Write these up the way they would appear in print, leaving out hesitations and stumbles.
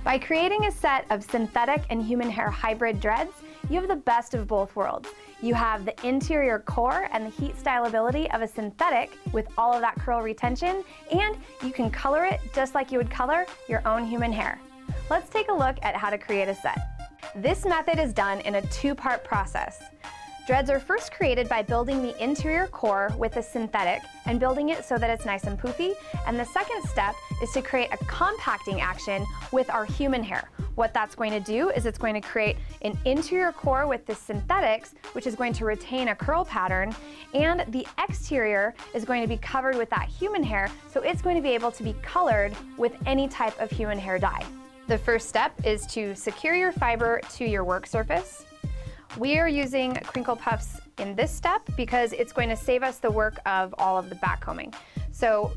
By creating a set of synthetic and human hair hybrid dreads, you have the best of both worlds. You have the interior core and the heat stylability of a synthetic with all of that curl retention, and you can color it just like you would color your own human hair. Let's take a look at how to create a set. This method is done in a two-part process. Dreads are first created by building the interior core with a synthetic and building it so that it's nice and poofy. And the second step is to create a compacting action with our human hair. What that's going to do is it's going to create an interior core with the synthetics, which is going to retain a curl pattern, and the exterior is going to be covered with that human hair, so it's going to be able to be colored with any type of human hair dye. The first step is to secure your fiber to your work surface. We are using crinkle puffs in this step because it's going to save us the work of all of the backcombing. So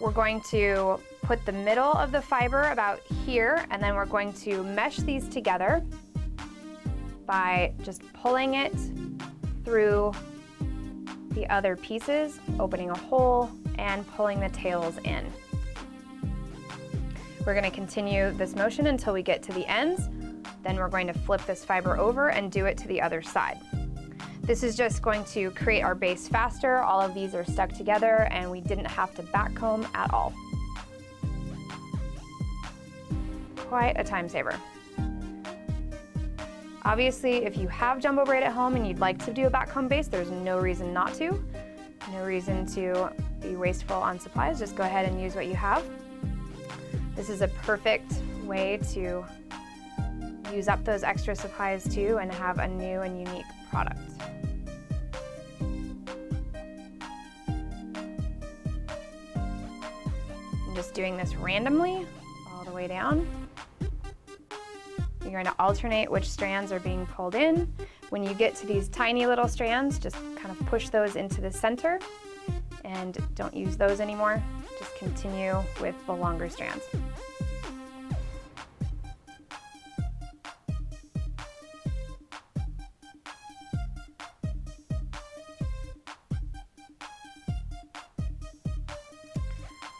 we're going to put the middle of the fiber about here, and then we're going to mesh these together by just pulling it through the other pieces, opening a hole and pulling the tails in. We're going to continue this motion until we get to the ends. Then we're going to flip this fiber over and do it to the other side. This is just going to create our base faster. All of these are stuck together and we didn't have to backcomb at all. Quite a time saver. Obviously, if you have jumbo braid at home and you'd like to do a backcomb base, there's no reason not to. No reason to be wasteful on supplies. Just go ahead and use what you have. This is a perfect way to use up those extra supplies too and have a new and unique product. I'm just doing this randomly all the way down. You're going to alternate which strands are being pulled in. When you get to these tiny little strands, just kind of push those into the center and don't use those anymore. Just continue with the longer strands.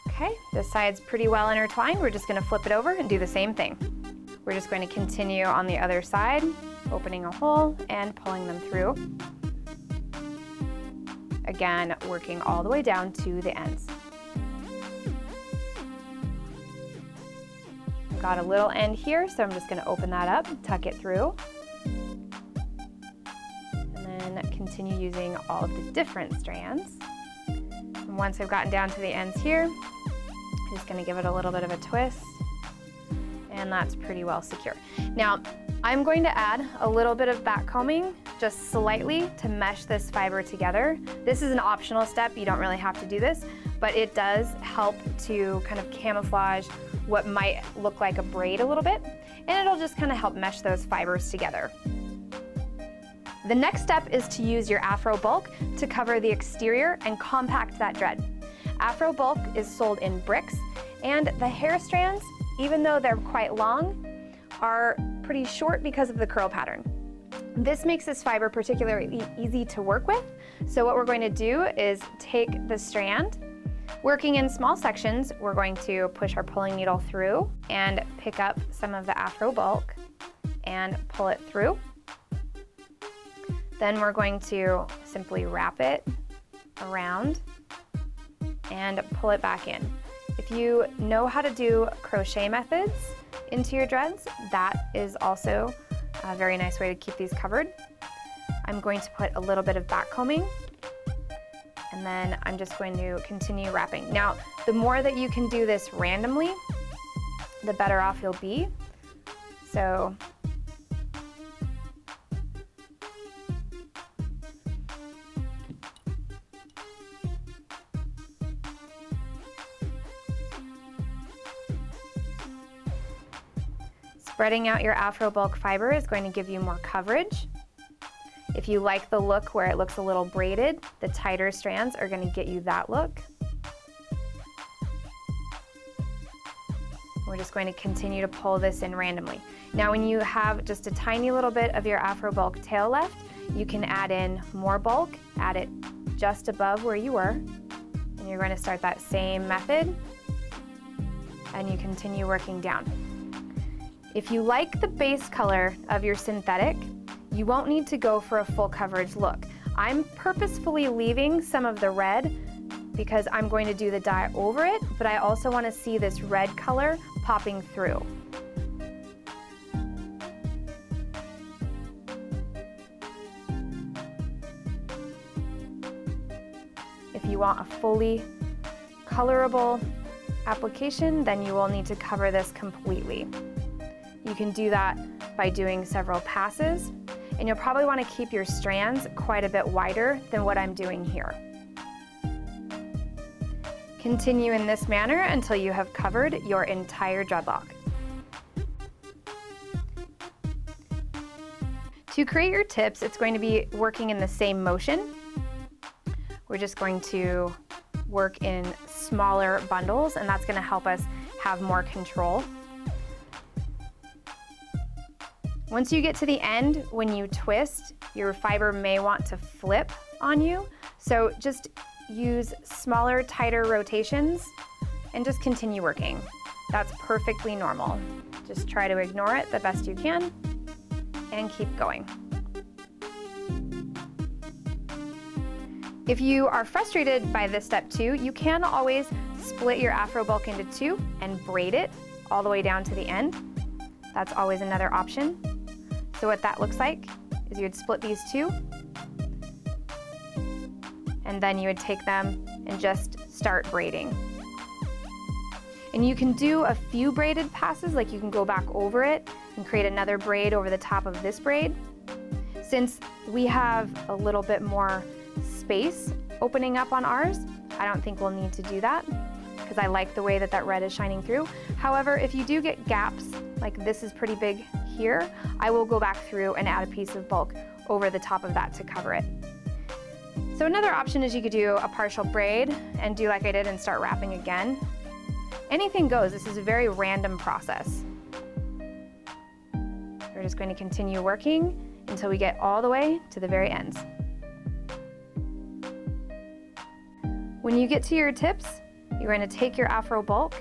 Okay, this side's pretty well intertwined. We're just going to flip it over and do the same thing. We're just going to continue on the other side, opening a hole and pulling them through. Again, working all the way down to the ends. I've got a little end here, so I'm just going to open that up, tuck it through, and then continue using all of the different strands. And once I've gotten down to the ends here, I'm just going to give it a little bit of a twist, and that's pretty well secure. Now, I'm going to add a little bit of backcombing, just slightly, to mesh this fiber together. This is an optional step, you don't really have to do this, but it does help to kind of camouflage what might look like a braid a little bit, and it'll just kind of help mesh those fibers together. The next step is to use your afro bulk to cover the exterior and compact that dread. Afro bulk is sold in bricks, and the hair strands, even though they're quite long, are pretty short because of the curl pattern. This makes this fiber particularly easy to work with, so what we're going to do is take the strand. Working in small sections, we're going to push our pulling needle through and pick up some of the afro bulk and pull it through. Then we're going to simply wrap it around and pull it back in. If you know how to do crochet methods into your dreads, that is also a very nice way to keep these covered. I'm going to put a little bit of backcombing, and then I'm just going to continue wrapping. Now, the more that you can do this randomly, the better off you'll be. So spreading out your afro bulk fiber is going to give you more coverage. If you like the look where it looks a little braided, the tighter strands are going to get you that look. We're just going to continue to pull this in randomly. Now, when you have just a tiny little bit of your afro bulk tail left, you can add in more bulk, add it just above where you were, and you're going to start that same method, and you continue working down. If you like the base color of your synthetic, you won't need to go for a full coverage look. I'm purposefully leaving some of the red because I'm going to do the dye over it, but I also want to see this red color popping through. If you want a fully colorable application, then you will need to cover this completely. You can do that by doing several passes, and you'll probably want to keep your strands quite a bit wider than what I'm doing here. Continue in this manner until you have covered your entire dreadlock. To create your tips, it's going to be working in the same motion. We're just going to work in smaller bundles, and that's going to help us have more control. Once you get to the end, when you twist, your fiber may want to flip on you. So just use smaller, tighter rotations and just continue working. That's perfectly normal. Just try to ignore it the best you can and keep going. If you are frustrated by this step too, you can always split your afro bulk into two and braid it all the way down to the end. That's always another option. So what that looks like is you would split these two, and then you would take them and just start braiding. And you can do a few braided passes, like you can go back over it and create another braid over the top of this braid. Since we have a little bit more space opening up on ours, I don't think we'll need to do that because I like the way that that red is shining through. However, if you do get gaps, like this is pretty big here, I will go back through and add a piece of bulk over the top of that to cover it. So another option is you could do a partial braid and do like I did and start wrapping again. Anything goes. This is a very random process. We're just going to continue working until we get all the way to the very ends. When you get to your tips, you're going to take your afro bulk,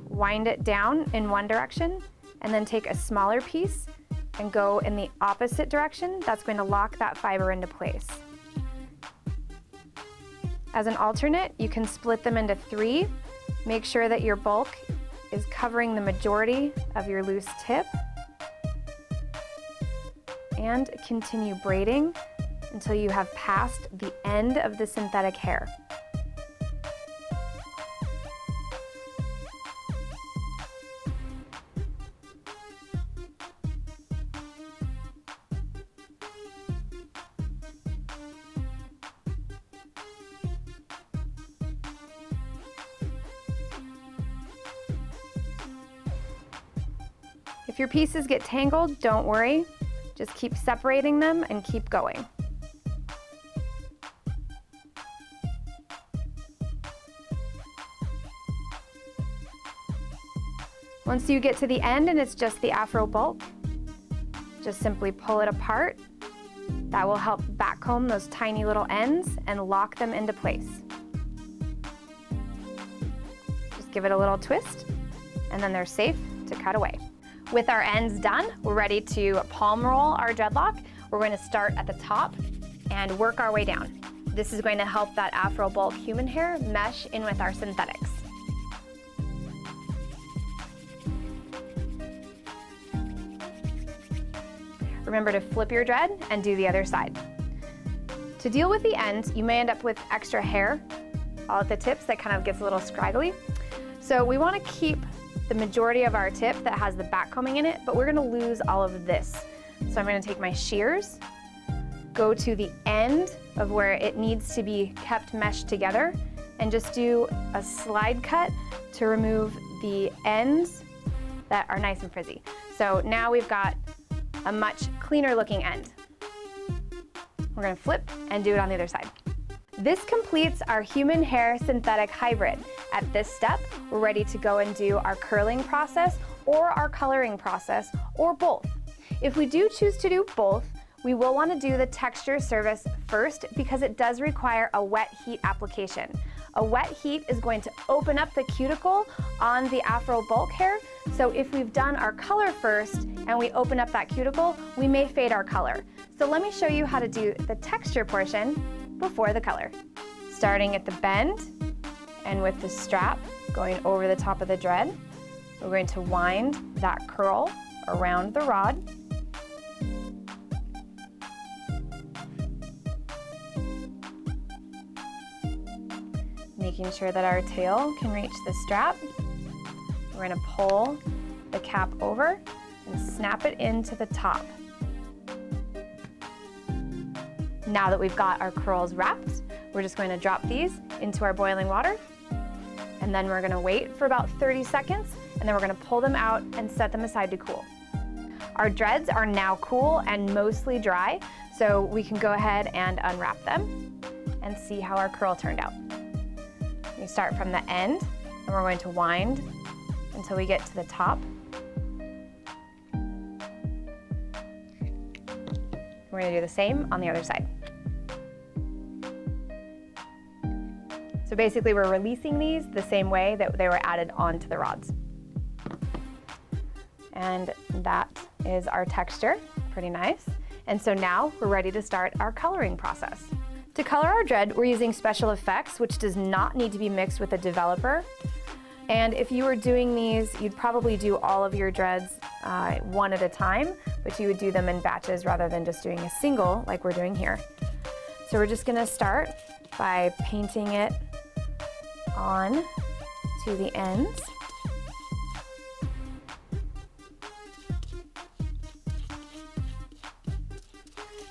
wind it down in one direction, and then take a smaller piece and go in the opposite direction. That's going to lock that fiber into place. As an alternate, you can split them into three. Make sure that your bulk is covering the majority of your loose tip, and continue braiding until you have passed the end of the synthetic hair. If your pieces get tangled, don't worry. Just keep separating them and keep going. Once you get to the end and it's just the afro bulk, just simply pull it apart. That will help backcomb those tiny little ends and lock them into place. Just give it a little twist, and then they're safe to cut away. With our ends done, we're ready to palm roll our dreadlock. We're going to start at the top and work our way down. This is going to help that afro bulk human hair mesh in with our synthetics. Remember to flip your dread and do the other side. To deal with the ends, you may end up with extra hair all at the tips that kind of gets a little scraggly. So we want to keep the majority of our tip that has the backcombing in it, but we're going to lose all of this. So I'm going to take my shears, go to the end of where it needs to be kept meshed together, and just do a slide cut to remove the ends that are nice and frizzy. So now we've got a much cleaner looking end. We're going to flip and do it on the other side. This completes our human hair synthetic hybrid. At this step, we're ready to go and do our curling process or our coloring process, or both. If we do choose to do both, we will want to do the texture service first because it does require a wet heat application. A wet heat is going to open up the cuticle on the afro bulk hair So if we've done our color first and we open up that cuticle, we may fade our color. So let me show you how to do the texture portion before the color. Starting at the bend and with the strap going over the top of the dread, we're going to wind that curl around the rod. Making sure that our tail can reach the strap. We're going to pull the cap over and snap it into the top. Now that we've got our curls wrapped, we're just going to drop these into our boiling water, and then we're going to wait for about 30 seconds, and then we're going to pull them out and set them aside to cool. Our dreads are now cool and mostly dry, so we can go ahead and unwrap them and see how our curl turned out. We start from the end, and we're going to wind until we get to the top. We're going to do the same on the other side. So basically we're releasing these the same way that they were added onto the rods. And that is our texture, pretty nice. And so now we're ready to start our coloring process. To color our dread, we're using special effects, which does not need to be mixed with a developer. And if you were doing these, you'd probably do all of your dreads one at a time, but you would do them in batches rather than just doing a single like we're doing here. So we're just gonna start by painting it on to the ends.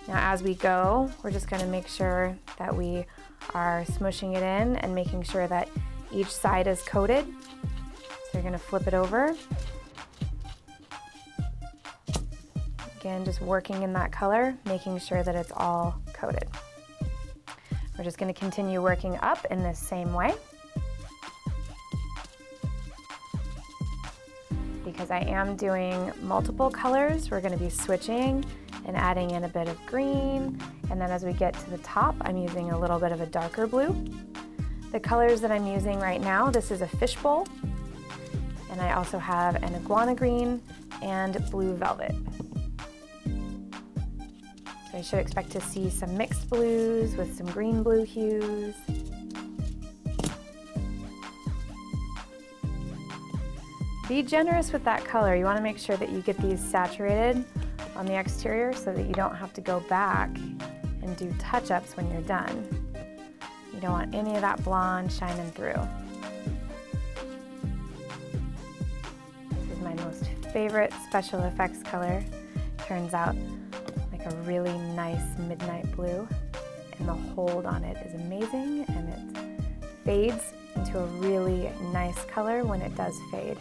Now as we go, we're just gonna make sure that we are smushing it in and making sure that each side is coated. So you're gonna flip it over. Again, just working in that color, making sure that it's all coated. We're just gonna continue working up in this same way. Because I am doing multiple colors, we're gonna be switching and adding in a bit of green. And then as we get to the top, I'm using a little bit of a darker blue. The colors that I'm using right now, this is a fishbowl, and I also have an iguana green and blue velvet. So you should expect to see some mixed blues with some green-blue hues. Be generous with that color. You want to make sure that you get these saturated on the exterior so that you don't have to go back and do touch-ups when you're done. You don't want any of that blonde shining through. This is my most favorite special effects color. Turns out like a really nice midnight blue, and the hold on it is amazing, and it fades into a really nice color when it does fade.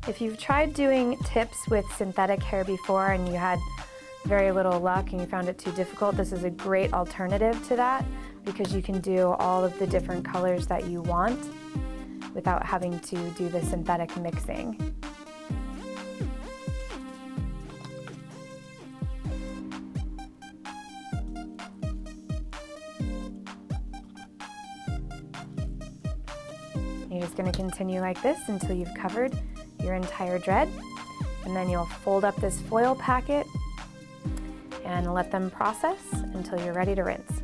If you've tried doing tips with synthetic hair before and you had very little luck and you found it too difficult, this is a great alternative to that because you can do all of the different colors that you want without having to do the synthetic mixing. You're just going to continue like this until you've covered your entire dread, and then you'll fold up this foil packet and let them process until you're ready to rinse.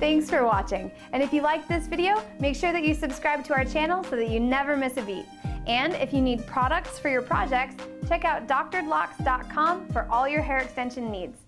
Thanks for watching, and if you liked this video, make sure that you subscribe to our channel so that you never miss a beat. And if you need products for your projects, check out Dreadlocks.com for all your hair extension needs.